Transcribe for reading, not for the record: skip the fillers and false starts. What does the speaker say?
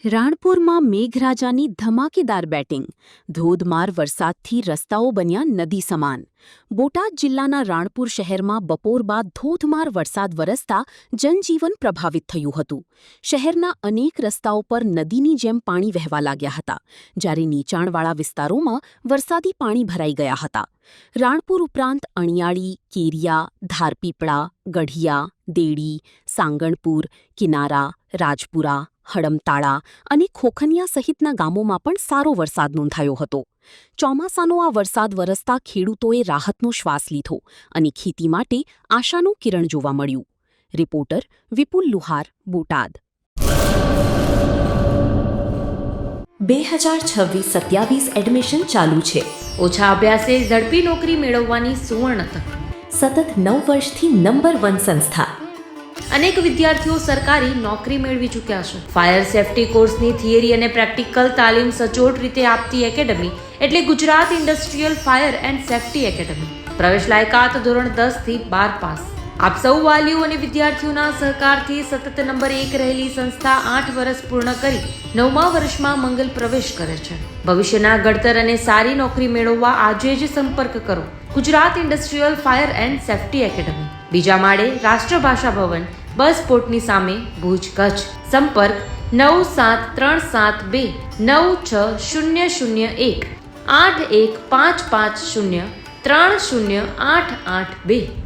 રાણપુરમાં મેઘરાજાની ધમાકેદાર બેટિંગ. ધોધમાર વરસાદથી રસ્તાઓ બન્યા નદી સમાન. બોટાદ જિલ્લાના રાણપુર શહેરમાં બપોર બાદ ધોધમાર વરસાદ વરસતા જનજીવન પ્રભાવિત થયું હતું. શહેરના અનેક રસ્તાઓ પર નદીની જેમ પાણી વહેવા લાગ્યા હતા, જ્યારે નીચાણવાળા વિસ્તારોમાં વરસાદી પાણી ભરાઈ ગયા હતા. રાણપુર ઉપરાંત અણિયાળી, કેરિયા, ધારપીપળા, ગઢિયા, દેડી, સાંગણપુર, કિનારા, રાજપુરા, હડમતાળા અને ખોખનિયા સહિતના ગામોમાં પણ સારો વરસાદ નોંધાયો હતો. ચોમાસાનો આ વરસાદ વરસતા ખેડૂતોએ રાહતનો શ્વાસ લીધો અને ખેતી માટે આશાનું કિરણ જોવા મળ્યું. રિપોર્ટર વિપુલ લુહાર, બોટાદ. 2026-27 એડમિશન ચાલુ છે. ઓછા અભ્યાસે ઝડપી નોકરી મેળવવાની સુવર્ણ તક. સતત 9 વર્ષથી નંબર 1 સંસ્થા. અનેક વિદ્યાર્થીઓ સરકારી નોકરી મેળવી ચૂક્યા છે. ફાયર સેફટી કોર્સની થિયરી અને પ્રેક્ટિકલ તાલીમ સચોટ રીતે આપતી એકેડમી એટલે Gujarat industrial fire and safety academy. પ્રવેશ લાયકાત ધોરણ 10 થી 12 પાસ. આપ સૌ વાલીઓ અને વિદ્યાર્થીઓના સહકારથી સતત નંબર 1 રહેલી સંસ્થા 8 વર્ષ પૂર્ણ કરી 9મા વર્ષમાં મંગલ પ્રવેશ કરે છે. ભવિષ્યના ઘડતર અને સારી નોકરી મેળવવા આજે જ સંપર્ક કરો. Gujarat industrial fire and safety academy, બીજા માળે રાષ્ટ્રભાષા ભવન, બસ પોર્ટની સામે, ભુજ, કચ્છ. સંપર્ક 9737296001 8155030882.